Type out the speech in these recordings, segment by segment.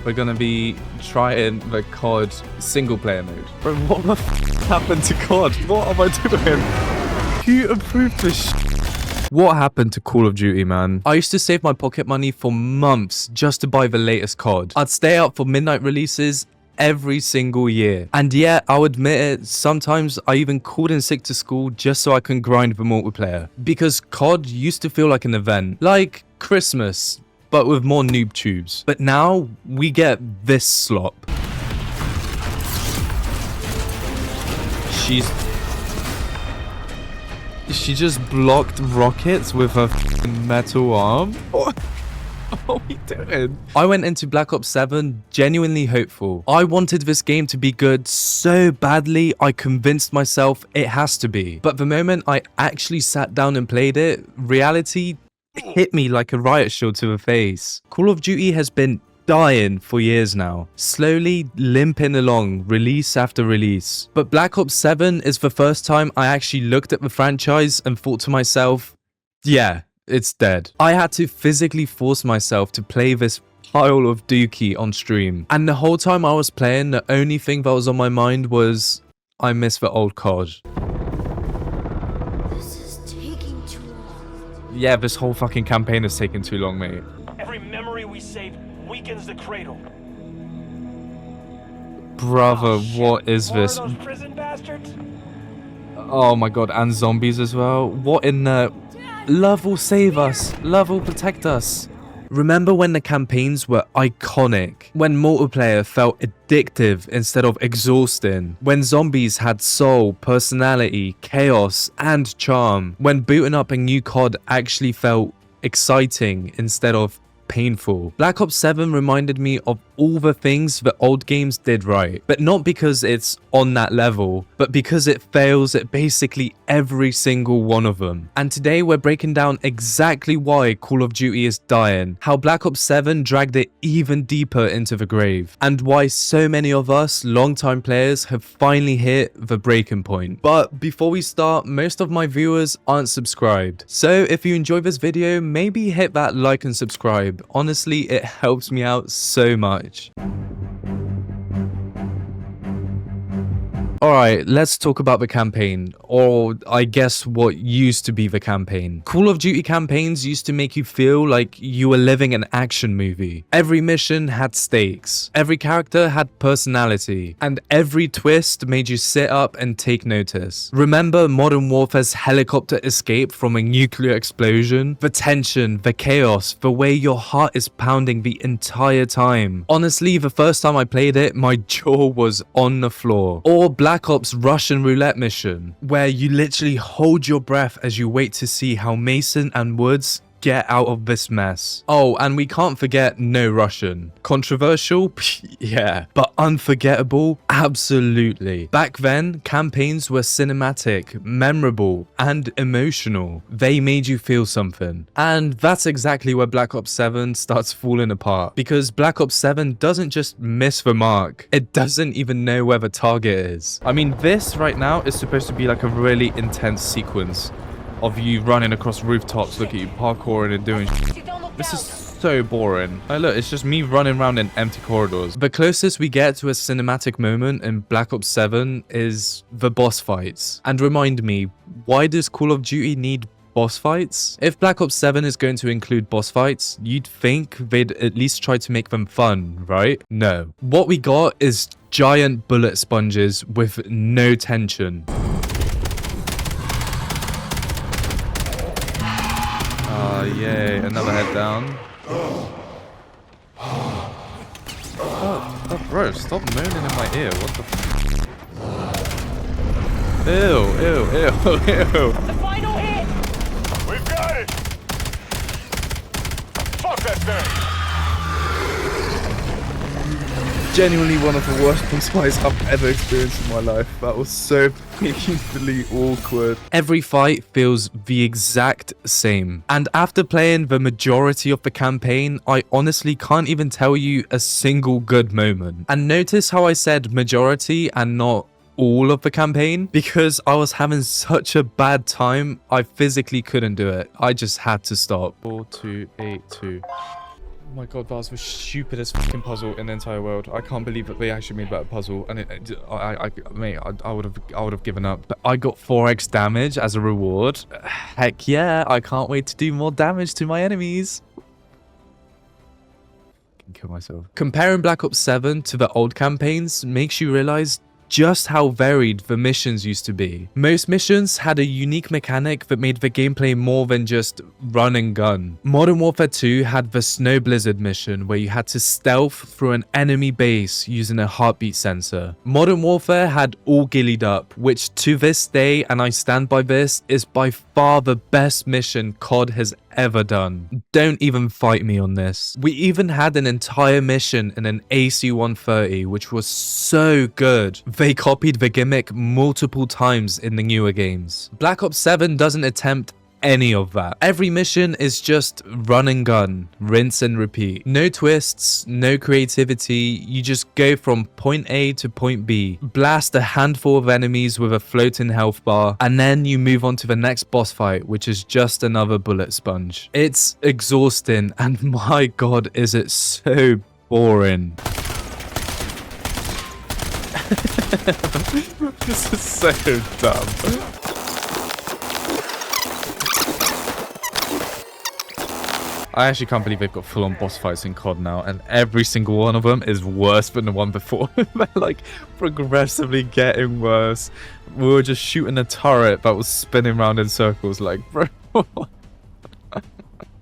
we're gonna be trying the COD single player mode. Bro, what the happened to COD? What am I doing? Who approved this What happened to Call of Duty, man? I used to save my pocket money for months just to buy the latest COD. I'd stay up for midnight releases every single year. And yeah, I'll admit it, sometimes I even called in sick to school just so I can grind the multiplayer. Because COD used to feel like an event. Like Christmas, but with more noob tubes. But now, we get this slop. She just blocked rockets with her metal arm? What are we doing? I went into Black Ops 7 genuinely hopeful. I wanted this game to be good so badly, I convinced myself it has to be. But the moment I actually sat down and played it, reality hit me like a riot shield to the face. Call of Duty has been dying for years now, slowly limping along release after release. But Black Ops 7 is the first time I actually looked at the franchise and thought to myself, yeah, it's dead. I had to physically force myself to play this pile of dookie on stream. And the whole time I was playing, the only thing that was on my mind was, I miss the old COD. Yeah, this whole fucking campaign is taking too long, mate. Every memory we save weakens the cradle. Brother, what is this? Those prison bastards? Oh my god, and zombies as well. What in the... Love will save us. Love will protect us. Remember when the campaigns were iconic? When multiplayer felt addictive instead of exhausting? When zombies had soul, personality, chaos, and charm? When booting up a new COD actually felt exciting instead of painful? Black Ops 7 reminded me of all the things the old games did right, but not because it's on that level, but because it fails at basically every single one of them. And today we're breaking down exactly why Call of Duty is dying, how Black Ops 7 dragged it even deeper into the grave, and why so many of us longtime players have finally hit the breaking point. But before we start, most of my viewers aren't subscribed, so if you enjoy this video, maybe hit that like and subscribe. Honestly, it helps me out so much. Alright, let's talk about the campaign, or I guess what used to be the campaign. Call of Duty campaigns used to make you feel like you were living an action movie. Every mission had stakes, every character had personality, and every twist made you sit up and take notice. Remember Modern Warfare's helicopter escape from a nuclear explosion? The tension, the chaos, the way your heart is pounding the entire time. Honestly, the first time I played it, my jaw was on the floor. Or Black Ops Russian roulette mission, where you literally hold your breath as you wait to see how Mason and Woods get out of this mess. Oh, and we can't forget No Russian. Controversial? Yeah. But unforgettable? Absolutely. Back then, campaigns were cinematic, memorable, and emotional. They made you feel something. And that's exactly where Black Ops 7 starts falling apart. Because Black Ops 7 doesn't just miss the mark, it doesn't even know where the target is. I mean, this right now is supposed to be like a really intense sequence of you running across rooftops, look at you parkouring and doing This is so boring. Like, look, it's just me running around in empty corridors. The closest we get to a cinematic moment in Black Ops 7 is the boss fights. And remind me, why does Call of Duty need boss fights? If Black Ops 7 is going to include boss fights, you'd think they'd at least try to make them fun, right? No. What we got is giant bullet sponges with no tension. Yay, another head down. Oh, bro, stop moaning in my ear. What the f? Ew. The final hit! We've got it! Fuck that thing! Genuinely one of the worst boss fights I've ever experienced in my life. That was so painfully awkward. Every fight feels the exact same. And after playing the majority of the campaign, I honestly can't even tell you a single good moment. And notice how I said majority and not all of the campaign? Because I was having such a bad time, I physically couldn't do it. I just had to stop. 4, 2, 8, 2. my god, that was the stupidest fucking puzzle in the entire world. I can't believe that they actually made that a puzzle. And mate, I would have given up. But I got 4x damage as a reward. Heck yeah, I can't wait to do more damage to my enemies. Kill myself. Comparing Black Ops 7 to the old campaigns makes you realize just how varied the missions used to be. Most missions had a unique mechanic that made the gameplay more than just run and gun. Modern Warfare 2 had the Snow Blizzard mission where you had to stealth through an enemy base using a heartbeat sensor. Modern Warfare had All Gillied Up, which to this day, and I stand by this, is by far the best mission COD has ever done. Don't even fight me on this. We even had an entire mission in an AC-130, which was so good. They copied the gimmick multiple times in the newer games. Black Ops 7 doesn't attempt any of that. Every mission is just run and gun, rinse and repeat. No twists, no creativity. You just go from point A to point B, blast a handful of enemies with a floating health bar, and then you move on to the next boss fight, which is just another bullet sponge. It's exhausting, and my god, is it so boring. This is so dumb. I actually can't believe they've got full-on boss fights in COD now, and every single one of them is worse than the one before. They're like progressively getting worse. We were just shooting a turret that was spinning around in circles, like, bro.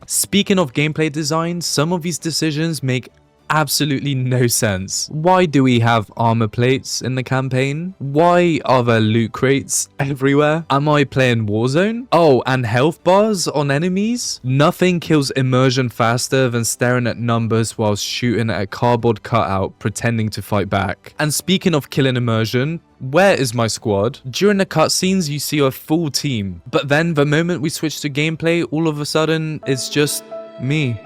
Speaking of gameplay design, some of these decisions make absolutely no sense. Why do we have armor plates in the campaign? Why are there loot crates everywhere? Am I playing Warzone? Oh, and health bars on enemies? Nothing kills immersion faster than staring at numbers whilst shooting at a cardboard cutout pretending to fight back. And speaking of killing immersion, where is my squad? During the cutscenes, you see a full team, but then the moment we switch to gameplay, all of a sudden, it's just me,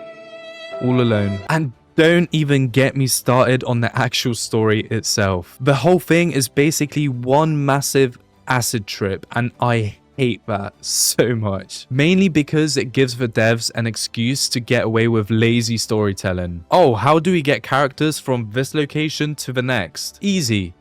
all alone. And don't even get me started on the actual story itself. The whole thing is basically one massive acid trip, and I hate that so much. Mainly because it gives the devs an excuse to get away with lazy storytelling. Oh, how do we get characters from this location to the next? Easy.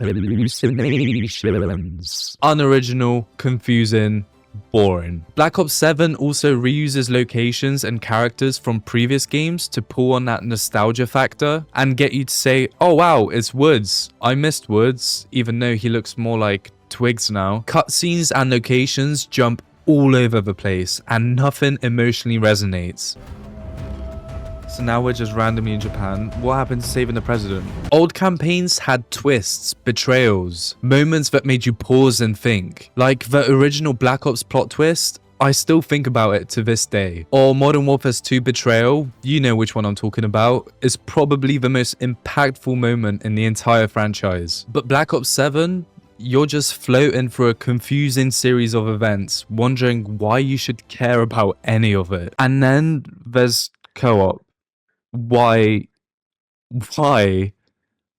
Unoriginal, confusing, boring. Black Ops 7 also reuses locations and characters from previous games to pull on that nostalgia factor and get you to say, oh wow, it's Woods. I missed Woods, even though he looks more like Twigs now. Cutscenes and locations jump all over the place and nothing emotionally resonates. So now we're just randomly in Japan. What happened to saving the president? Old campaigns had twists, betrayals, moments that made you pause and think. Like the original Black Ops plot twist, I still think about it to this day. Or Modern Warfare 2 betrayal, you know which one I'm talking about, is probably the most impactful moment in the entire franchise. But Black Ops 7, you're just floating through a confusing series of events, wondering why you should care about any of it. And then there's co-op. Why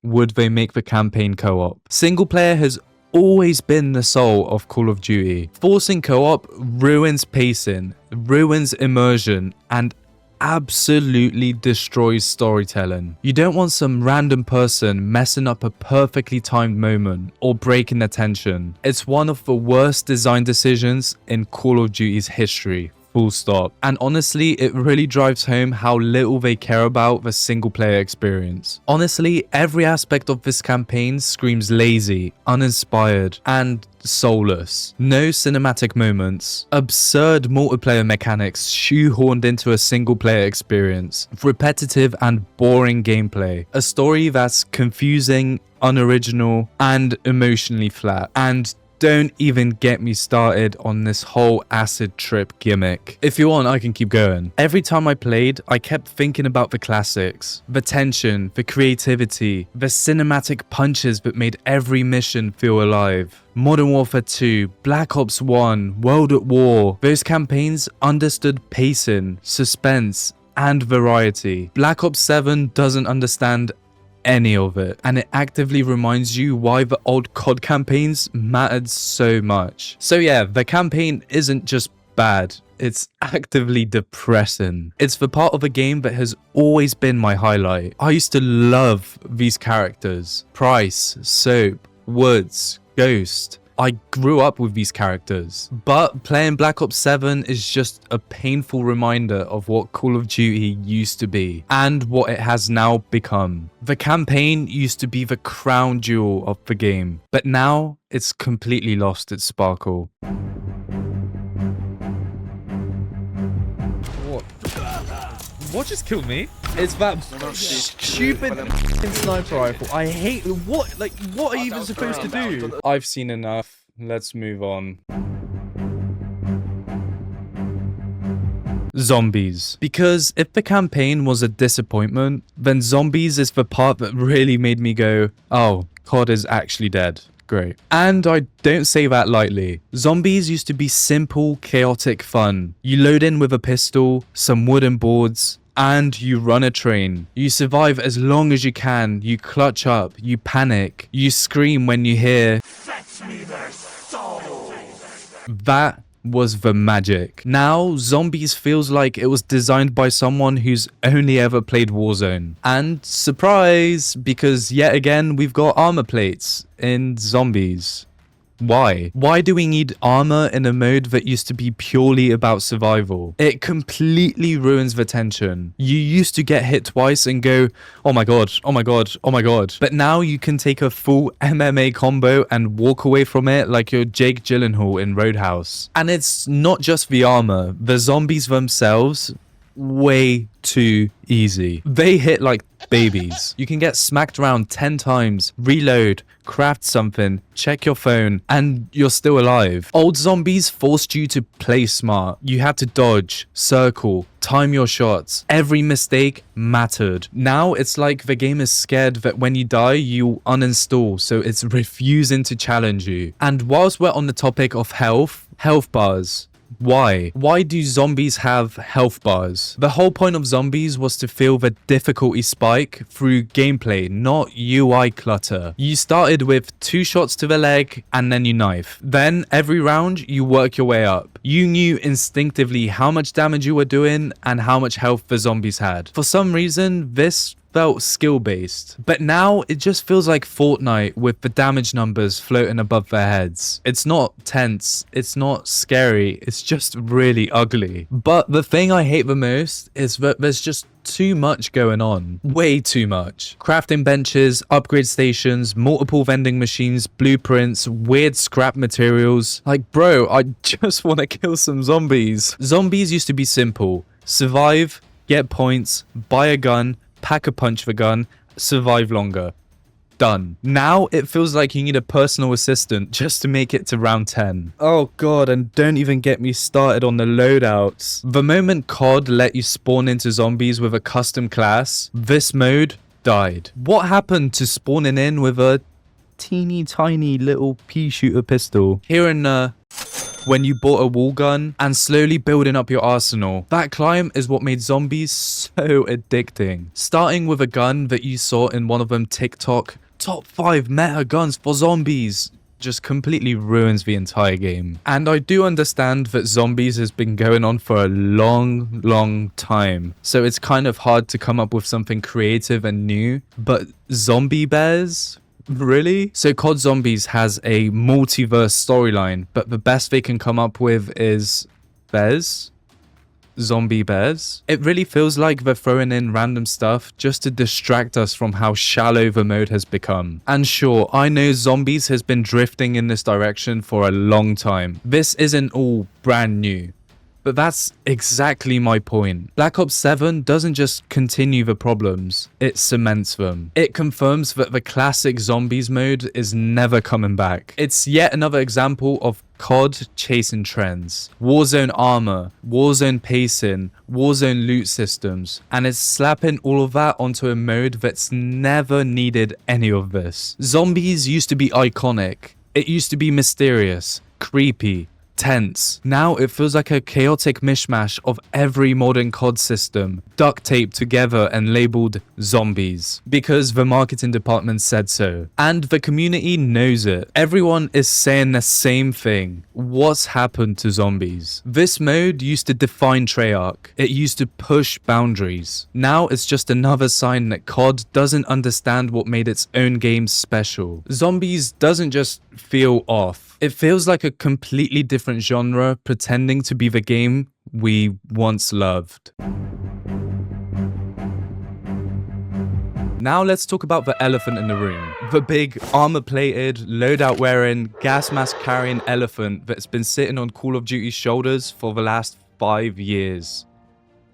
would they make the campaign co-op? Single player has always been the soul of Call of Duty. Forcing co-op ruins pacing, ruins immersion, and absolutely destroys storytelling. You don't want some random person messing up a perfectly timed moment or breaking the tension. It's one of the worst design decisions in Call of Duty's history. Full stop. And honestly, it really drives home how little they care about the single player experience. Honestly, every aspect of this campaign screams lazy, uninspired, and soulless. No cinematic moments, absurd multiplayer mechanics shoehorned into a single player experience, repetitive and boring gameplay, a story that's confusing, unoriginal, and emotionally flat. And don't even get me started on this whole acid trip gimmick. If you want, I can keep going. Every time I played, I kept thinking about the classics. The tension, the creativity, the cinematic punches that made every mission feel alive. Modern Warfare 2, Black Ops 1, World at War. Those campaigns understood pacing, suspense, and variety. Black Ops 7 doesn't understand any of it, and it actively reminds you why the old COD campaigns mattered so much. So yeah, the campaign isn't just bad. It's actively depressing. It's the part of a game that has always been my highlight. I used to love these characters. Price, Soap, Woods, Ghost. I grew up with these characters. But playing Black Ops 7 is just a painful reminder of what Call of Duty used to be and what it has now become. The campaign used to be the crown jewel of the game, but now it's completely lost its sparkle. What just killed me? It's that stupid sniper rifle. I hate what are you even supposed to do? I've seen enough. Let's move on. Zombies. Because if the campaign was a disappointment, then zombies is the part that really made me go, oh, COD is actually dead. Great. And I don't say that lightly. Zombies used to be simple, chaotic fun. You load in with a pistol, some wooden boards, and you run a train. You survive as long as you can. You clutch up. You panic. You scream when you hear, "Fetch me their soul." That was the magic. Now, Zombies feels like it was designed by someone who's only ever played Warzone. And surprise, because yet again, we've got armor plates in Zombies. Why? Why do we need armor in a mode that used to be purely about survival? It completely ruins the tension. You used to get hit twice and go, oh my god, oh my god, oh my god. But now you can take a full MMA combo and walk away from it like you're Jake Gyllenhaal in Roadhouse. And it's not just the armor. The zombies themselves, way too easy. They hit like babies. You can get smacked around 10 times, reload, craft something, check your phone, and you're still alive. Old Zombies forced you to play smart. You had to dodge, circle, time your shots. Every mistake mattered. Now it's like the game is scared that when you die, you uninstall, so it's refusing to challenge you. And whilst we're on the topic of health bars. Why? Why do zombies have health bars? The whole point of zombies was to feel the difficulty spike through gameplay, not UI clutter. You started with 2 shots to the leg and then you knife. Then every round you work your way up. You knew instinctively how much damage you were doing and how much health the zombies had. For some reason, this felt skill-based. But now it just feels like Fortnite with the damage numbers floating above their heads. It's not tense, it's not scary, it's just really ugly. But the thing I hate the most is that there's just too much going on. Way too much. Crafting benches, upgrade stations, multiple vending machines, blueprints, weird scrap materials. Like, bro, I just want to kill some zombies. Zombies used to be simple. Survive, get points, buy a gun, pack a punch the gun, survive longer. Done. Now it feels like you need a personal assistant just to make it to round 10. Oh god, and don't even get me started on the loadouts. The moment COD let you spawn into zombies with a custom class, this mode died. What happened to spawning in with a teeny tiny little pea shooter pistol? Here in when you bought a wall gun and slowly building up your arsenal. That climb is what made zombies so addicting. Starting with a gun that you saw in one of them TikTok top 5 meta guns for zombies just completely ruins the entire game. And I do understand that zombies has been going on for a long time, so it's kind of hard to come up with something creative and new, but zombie bears? Really? So COD Zombies has a multiverse storyline, but the best they can come up with is bears? Zombie bears? It really feels like they're throwing in random stuff just to distract us from how shallow the mode has become. And sure, I know Zombies has been drifting in this direction for a long time. This isn't all brand new. But that's exactly my point. Black Ops 7 doesn't just continue the problems, it cements them. It confirms that the classic zombies mode is never coming back. It's yet another example of COD chasing trends. Warzone armor, Warzone pacing, Warzone loot systems, and it's slapping all of that onto a mode that's never needed any of this. Zombies used to be iconic. It used to be mysterious, creepy, tense. Now it feels like a chaotic mishmash of every modern COD system, duct taped together and labeled zombies. Because the marketing department said so. And the community knows it. Everyone is saying the same thing. What's happened to zombies? This mode used to define Treyarch. It used to push boundaries. Now it's just another sign that COD doesn't understand what made its own games special. Zombies doesn't just feel off. It feels like a completely different genre pretending to be the game we once loved. Now let's talk about the elephant in the room. The big armor-plated, loadout-wearing, gas mask-carrying elephant that's been sitting on Call of Duty's shoulders for the last 5 years.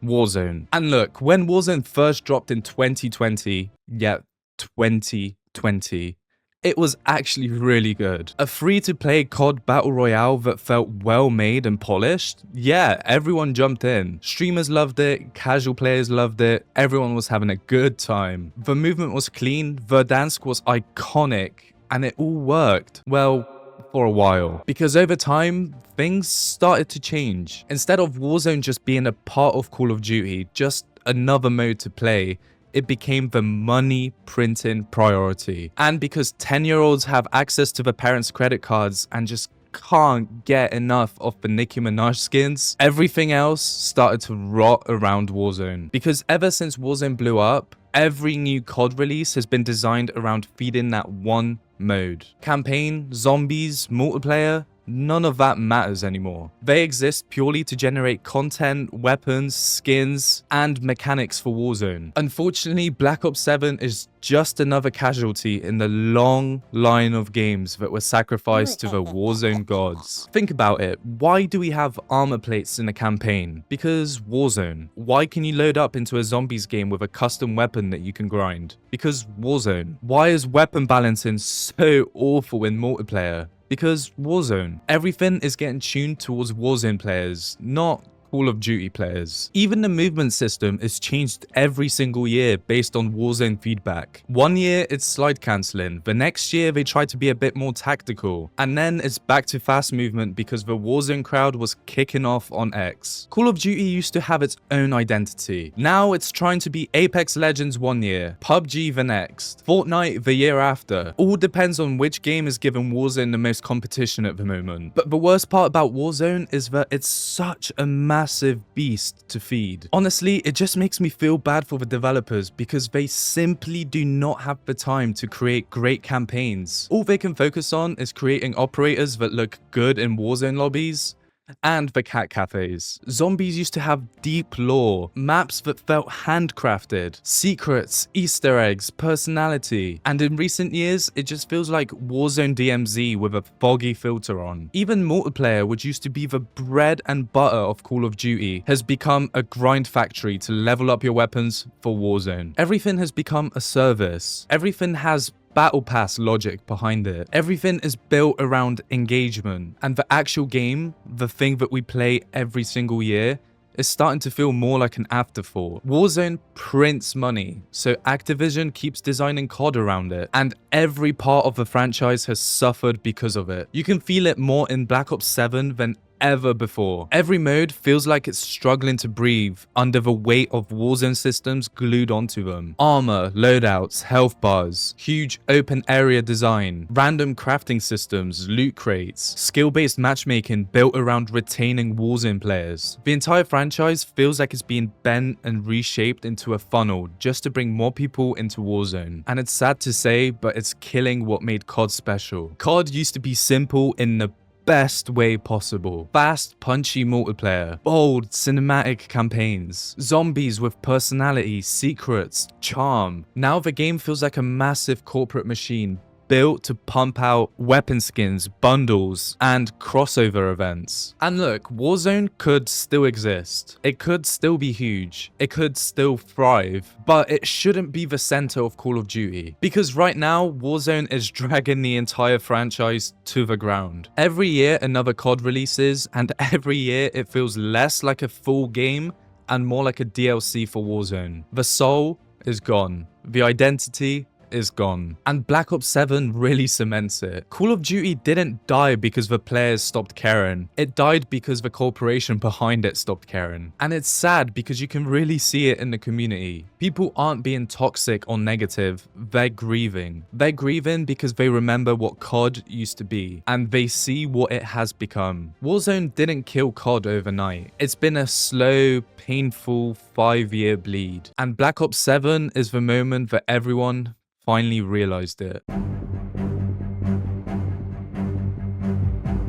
Warzone. And look, when Warzone first dropped in 2020, yeah, 2020, it was actually really good. A free-to-play COD Battle Royale that felt well-made and polished. Yeah, everyone jumped in. Streamers loved it, casual players loved it, everyone was having a good time. The movement was clean, Verdansk was iconic, and it all worked. Well, for a while. Because over time, things started to change. Instead of Warzone just being a part of Call of Duty, just another mode to play, it became the money printing priority. And because 10-year-olds have access to the parents' credit cards and just can't get enough of the Nicki Minaj skins, everything else started to rot around Warzone. Because ever since Warzone blew up, every new COD release has been designed around feeding that one mode. Campaign, zombies, multiplayer, none of that matters anymore. They exist purely to generate content, weapons, skins, and mechanics for Warzone. Unfortunately, Black Ops 7 is just another casualty in the long line of games that were sacrificed to the Warzone gods. Think about it. Why do we have armor plates in a campaign? Because Warzone. Why can you load up into a zombies game with a custom weapon that you can grind? Because Warzone. Why is weapon balancing so awful in multiplayer? Because Warzone. Everything is getting tuned towards Warzone players, not Call of Duty players. Even the movement system is changed every single year based on Warzone feedback. One year it's slide cancelling, the next year they try to be a bit more tactical, and then it's back to fast movement because the Warzone crowd was kicking off on X. Call of Duty used to have its own identity. Now it's trying to be Apex Legends one year, PUBG the next, Fortnite the year after. All depends on which game is giving Warzone the most competition at the moment. But the worst part about Warzone is that it's such a massive beast to feed. Honestly, it just makes me feel bad for the developers because they simply do not have the time to create great campaigns. All they can focus on is creating operators that look good in Warzone lobbies and the cat cafes. Zombies used to have deep lore, maps that felt handcrafted, secrets, Easter eggs, personality, and in recent years, it just feels like Warzone DMZ with a foggy filter on. Even multiplayer, which used to be the bread and butter of Call of Duty, has become a grind factory to level up your weapons for Warzone. Everything has become a service. Everything has battle pass logic behind it. Everything is built around engagement, and the actual game, the thing that we play every single year, is starting to feel more like an afterthought. Warzone prints money, so Activision keeps designing COD around it, and every part of the franchise has suffered because of it. You can feel it more in Black Ops 7 than ever before. Every mode feels like it's struggling to breathe under the weight of Warzone systems glued onto them. Armor, loadouts, health bars, huge open area design, random crafting systems, loot crates, skill-based matchmaking built around retaining Warzone players. The entire franchise feels like it's being bent and reshaped into a funnel just to bring more people into Warzone. And it's sad to say, but it's killing what made COD special. COD used to be simple in the best way possible. Fast, punchy multiplayer, bold, cinematic campaigns, zombies with personality, secrets, charm. Now the game feels like a massive corporate machine built to pump out weapon skins, bundles, and crossover events. And look, Warzone could still exist. It could still be huge. It could still thrive, but it shouldn't be the center of Call of Duty. Because right now, Warzone is dragging the entire franchise to the ground. Every year, another COD releases, and every year it feels less like a full game and more like a DLC for Warzone. The soul is gone. The identity is gone. And Black Ops 7 really cements it. Call of Duty didn't die because the players stopped caring. It died because the corporation behind it stopped caring. And it's sad because you can really see it in the community. People aren't being toxic or negative, they're grieving. They're grieving because they remember what COD used to be, and they see what it has become. Warzone didn't kill COD overnight. It's been a slow, painful 5-year bleed. And Black Ops 7 is the moment that everyone finally realized it.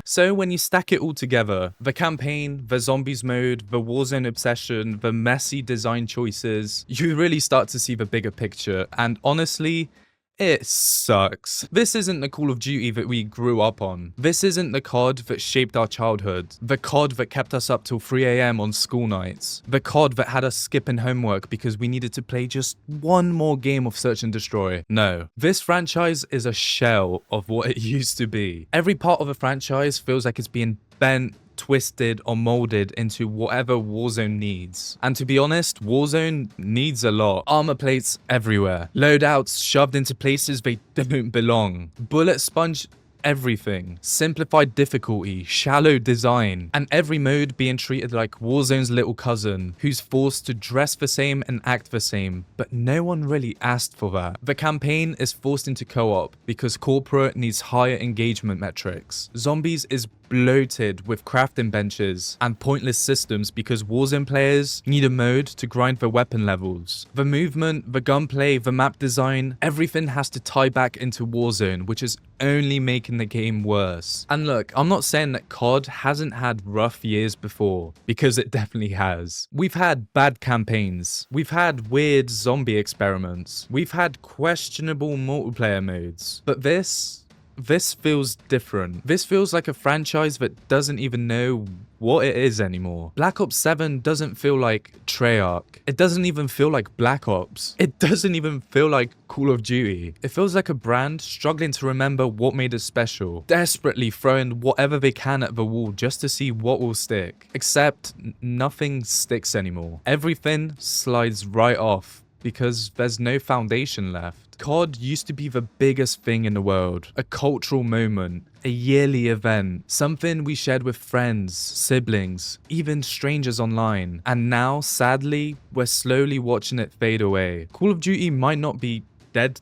So when you stack it all together, the campaign, the zombies mode, the Warzone obsession, the messy design choices, you really start to see the bigger picture. And honestly, it sucks. This isn't the Call of Duty that we grew up on. This isn't the COD that shaped our childhood. The COD that kept us up till 3 AM on school nights. The COD that had us skipping homework because we needed to play just one more game of Search and Destroy. No, this franchise is a shell of what it used to be. Every part of a franchise feels like it's being bent, twisted or molded into whatever Warzone needs. And to be honest, Warzone needs a lot. Armor plates everywhere. Loadouts shoved into places they don't belong. Bullet sponge everything. Simplified difficulty, shallow design, and every mode being treated like Warzone's little cousin who's forced to dress the same and act the same, but no one really asked for that. The campaign is forced into co-op because corporate needs higher engagement metrics. Zombies is bloated with crafting benches and pointless systems because Warzone players need a mode to grind their weapon levels. The movement, the gunplay, the map design, everything has to tie back into Warzone, which is only making the game worse. And look, I'm not saying that COD hasn't had rough years before, because it definitely has. We've had bad campaigns. We've had weird zombie experiments. We've had questionable multiplayer modes. But this feels different. This feels like a franchise that doesn't even know what it is anymore. Black Ops 7 doesn't feel like Treyarch. It doesn't even feel like Black Ops. It doesn't even feel like Call of Duty. It feels like a brand struggling to remember what made it special, desperately throwing whatever they can at the wall just to see what will stick. Except nothing sticks anymore. Everything slides right off because there's no foundation left. COD used to be the biggest thing in the world, a cultural moment, a yearly event, something we shared with friends, siblings, even strangers online. And now, sadly, we're slowly watching it fade away. Call of Duty might not be dead,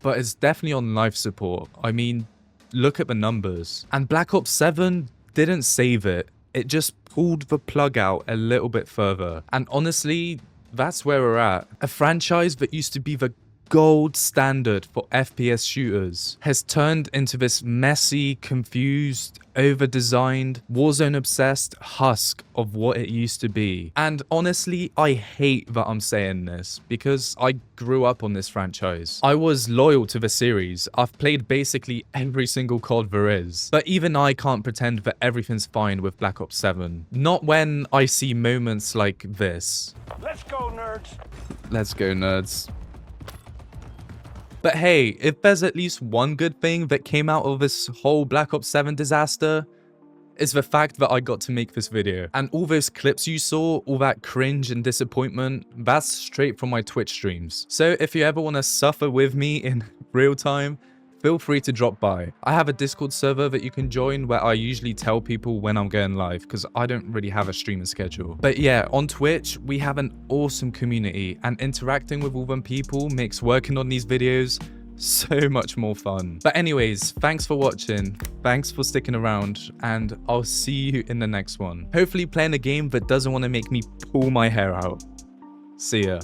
but it's definitely on life support. I mean, look at the numbers. And Black Ops 7 didn't save it. It just pulled the plug out a little bit further. And honestly, that's where we're at. A franchise that used to be the gold standard for FPS shooters has turned into this messy, confused, over-designed, Warzone-obsessed husk of what it used to be. And honestly, I hate that I'm saying this because I grew up on this franchise. I was loyal to the series. I've played basically every single COD there is. But even I can't pretend that everything's fine with Black Ops 7. Not when I see moments like this. Let's go, nerds. Let's go, nerds. But hey, if there's at least one good thing that came out of this whole Black Ops 7 disaster, it's the fact that I got to make this video. And all those clips you saw, all that cringe and disappointment, that's straight from my Twitch streams. So if you ever want to suffer with me in real time, feel free to drop by. I have a Discord server that you can join where I usually tell people when I'm going live because I don't really have a streaming schedule. But yeah, on Twitch, we have an awesome community and interacting with all them people makes working on these videos so much more fun. But anyways, thanks for watching, thanks for sticking around, and I'll see you in the next one. Hopefully playing a game that doesn't want to make me pull my hair out. See ya.